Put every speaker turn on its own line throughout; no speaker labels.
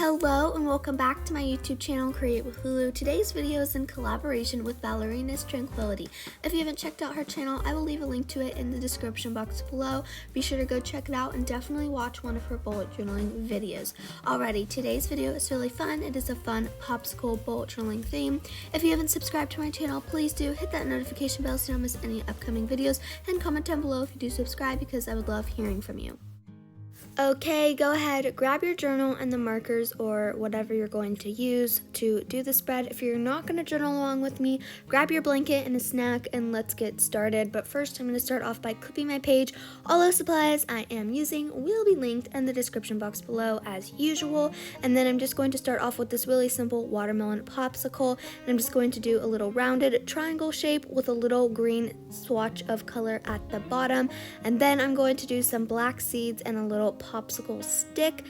Hello and welcome back to my YouTube channel, Create with Lulu. Today's video is in collaboration with Ballerina's Tranquility. If you haven't checked out her channel, I will leave a link to it in the description box below. Be sure to go check it out and definitely watch one of her bullet journaling videos. Alrighty, today's video is really fun. It is a fun popsicle bullet journaling theme. If you haven't subscribed to my channel, please do hit that notification bell so you don't miss any upcoming videos, and comment down below if you do subscribe because I would love hearing from you. Okay, go ahead, grab your journal and the markers or whatever you're going to use to do the spread. If you're not going to journal along with me, grab your blanket and a snack and let's get started. But first, I'm going to start off by clipping my page. All those supplies I am using will be linked in the description box below as usual. And then I'm just going to start off with this really simple watermelon popsicle. And I'm just going to do a little rounded triangle shape with a little green swatch of color at the bottom. And then I'm going to do some black seeds and a little popsicle stick.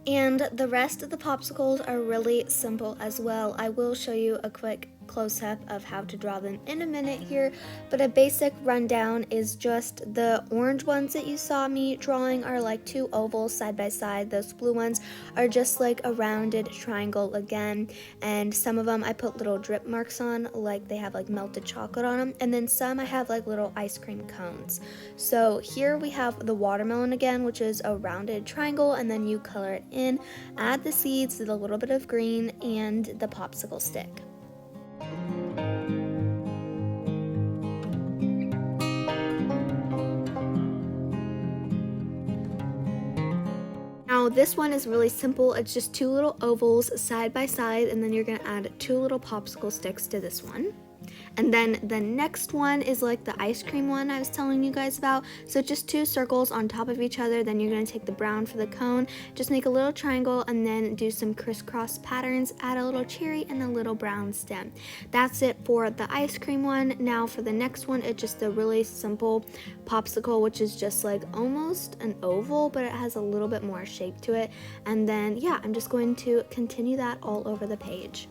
And the rest of the popsicles are really simple as well. I will show you a quick close-up of how to draw them in a minute here, but a basic rundown is just the orange ones that you saw me drawing are like two ovals side by side. Those blue ones are just like a rounded triangle again, and some of them I put little drip marks on, like they have like melted chocolate on them, and then some I have like little ice cream cones. So here we have the watermelon again, which is a rounded triangle, and then you color it in, add the seeds with a little bit of green and the popsicle stick. Now this one is really simple. It's just two little ovals side by side, and then you're going to add two little popsicle sticks to this one. And then the next one is like the ice cream one I was telling you guys about. So just two circles on top of each other. Then you're going to take the brown for the cone, just make a little triangle, and then do some crisscross patterns, add a little cherry and a little brown stem. That's it for the ice cream one. Now for the next one, it's just a really simple popsicle, which is just like almost an oval, but it has a little bit more shape to it. And then yeah, I'm just going to continue that all over the page.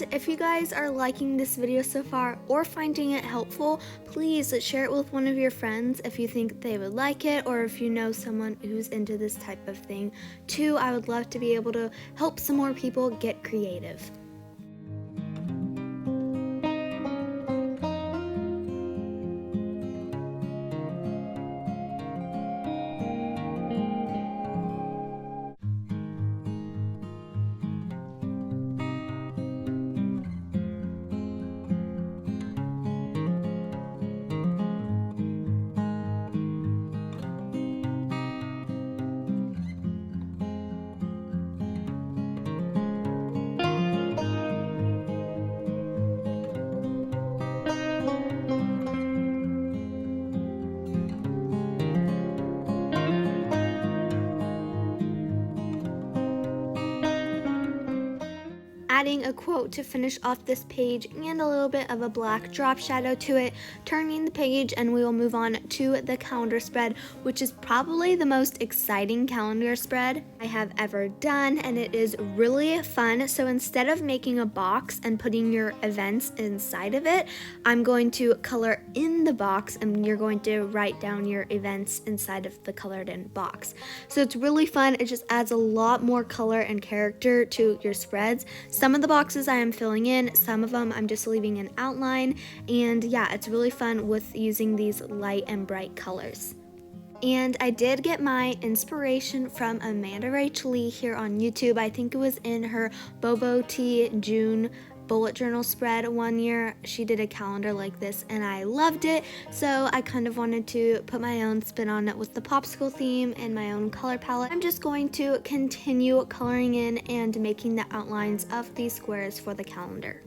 If you guys are liking this video so far or finding it helpful, please share it with one of your friends if you think they would like it, or if you know someone who's into this type of thing too. I would love to be able to help some more people get creative. Adding a quote to finish off this page and a little bit of a black drop shadow to it, turning the page, and we will move on to the calendar spread, which is probably the most exciting calendar spread I have ever done, and it is really fun. So instead of making a box and putting your events inside of it, I'm going to color in the box and you're going to write down your events inside of the colored in box. So it's really fun. It just adds a lot more color and character to your spreads. Some of the boxes I am filling in, some of them I'm just leaving an outline, and yeah, it's really fun with using these light and bright colors. And I did get my inspiration from Amanda Rachel Lee here on YouTube. I think it was in her Bobo Tea June bullet journal spread one year. She did a calendar like this and I loved it, so I kind of wanted to put my own spin on it with the popsicle theme and my own color palette. I'm just going to continue coloring in and making the outlines of these squares for the calendar.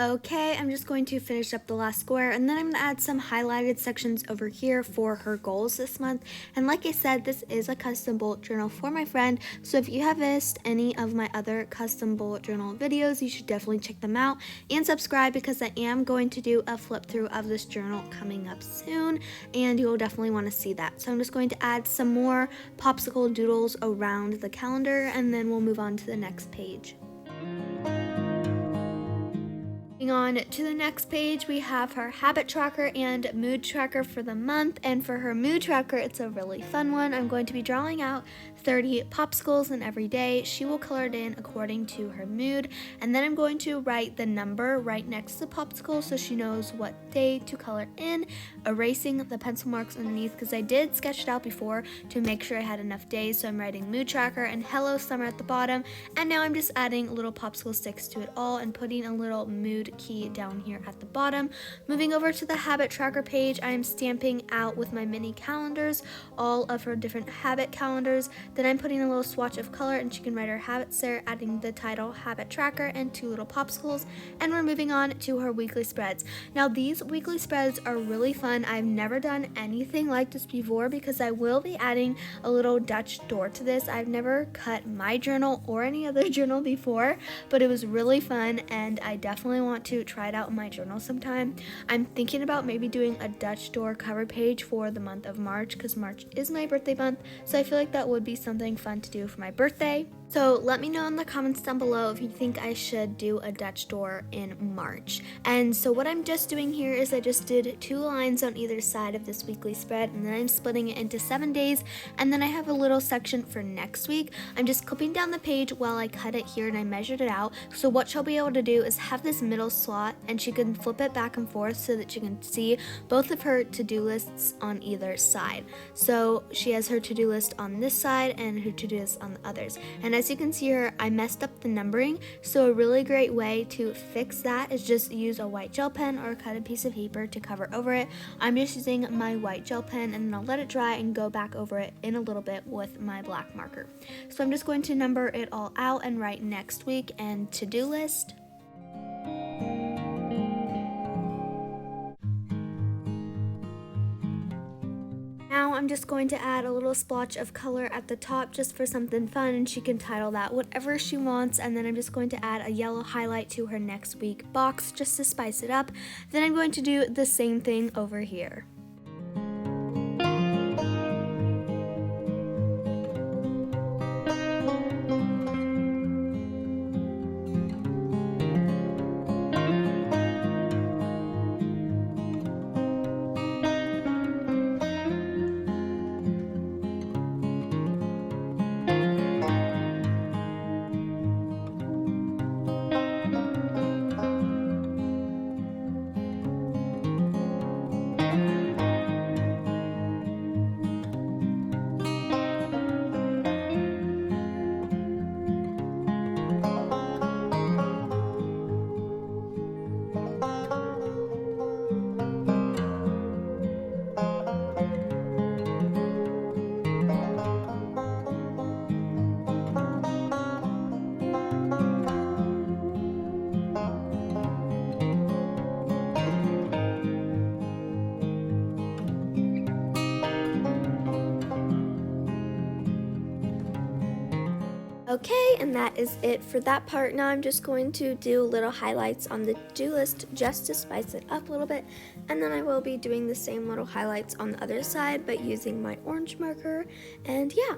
Okay, I'm just going to finish up the last square, and then I'm going to add some highlighted sections over here for her goals this month. And like I said, this is a custom bullet journal for my friend, so if you have missed any of my other custom bullet journal videos, you should definitely check them out and subscribe, because I am going to do a flip through of this journal coming up soon, and you'll definitely want to see that. So I'm just going to add some more popsicle doodles around the calendar, and then we'll move on to the next page. On to the next page, we have her habit tracker and mood tracker for the month. And for her mood tracker, it's a really fun one. I'm going to be drawing out 30 popsicles, and every day she will color it in according to her mood, and then I'm going to write the number right next to the popsicle so she knows what day to color in, erasing the pencil marks underneath because I did sketch it out before to make sure I had enough days. So I'm writing mood tracker and hello summer at the bottom, and now I'm just adding little popsicle sticks to it all and putting a little mood key down here at the bottom. Moving over to the habit tracker page, I am stamping out with my mini calendars all of her different habit calendars. Then I'm putting a little swatch of color, and she can write her habits there, adding the title habit tracker and 2 little popsicles. And we're moving on to her weekly spreads. Now these weekly spreads are really fun. I've never done anything like this before because I will be adding a little Dutch door to this. I've never cut my journal or any other journal before, but it was really fun, and I definitely want to try it out in my journal sometime. I'm thinking about maybe doing a Dutch door cover page for the month of March, because March is my birthday month, so I feel like that would be something fun to do for my birthday. So let me know in the comments down below if you think I should do a Dutch door in March. And so what I'm just doing here is I just did 2 lines on either side of this weekly spread, and then I'm splitting it into 7 days, and then I have a little section for next week. I'm just clipping down the page while I cut it here, and I measured it out. So what she'll be able to do is have this middle slot, and she can flip it back and forth so that she can see both of her to-do lists on either side. So she has her to-do list on this side and her to-do list on the others. And as you can see here, I messed up the numbering, so a really great way to fix that is just use a white gel pen or cut a piece of paper to cover over it. I'm just using my white gel pen, and then I'll let it dry and go back over it in a little bit with my black marker. So I'm just going to number it all out and write next week and to-do list. Now I'm just going to add a little splotch of color at the top just for something fun, and she can title that whatever she wants. And then I'm just going to add a yellow highlight to her next week box just to spice it up. Then I'm going to do the same thing over here. Okay, and that is it for that part. Now I'm just going to do little highlights on the to-do list just to spice it up a little bit, and then I will be doing the same little highlights on the other side but using my orange marker, and yeah.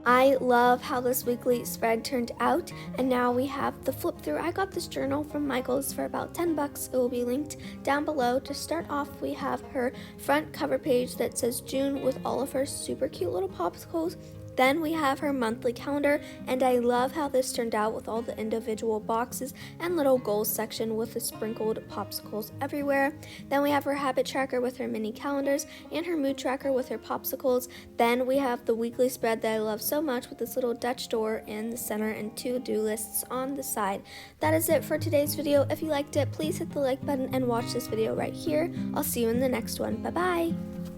I love how this weekly spread turned out, and now we have the flip through. I got this journal from Michael's for about $10. It will be linked down below. To start off, we have her front cover page that says June with all of her super cute little popsicles. Then we have her monthly calendar, and I love how this turned out with all the individual boxes and little goals section with the sprinkled popsicles everywhere. Then we have her habit tracker with her mini calendars and her mood tracker with her popsicles. Then we have the weekly spread that I love so much with this little Dutch door in the center and to-do lists on the side. That is it for today's video. If you liked it, please hit the like button and watch this video right here. I'll see you in the next one. Bye bye.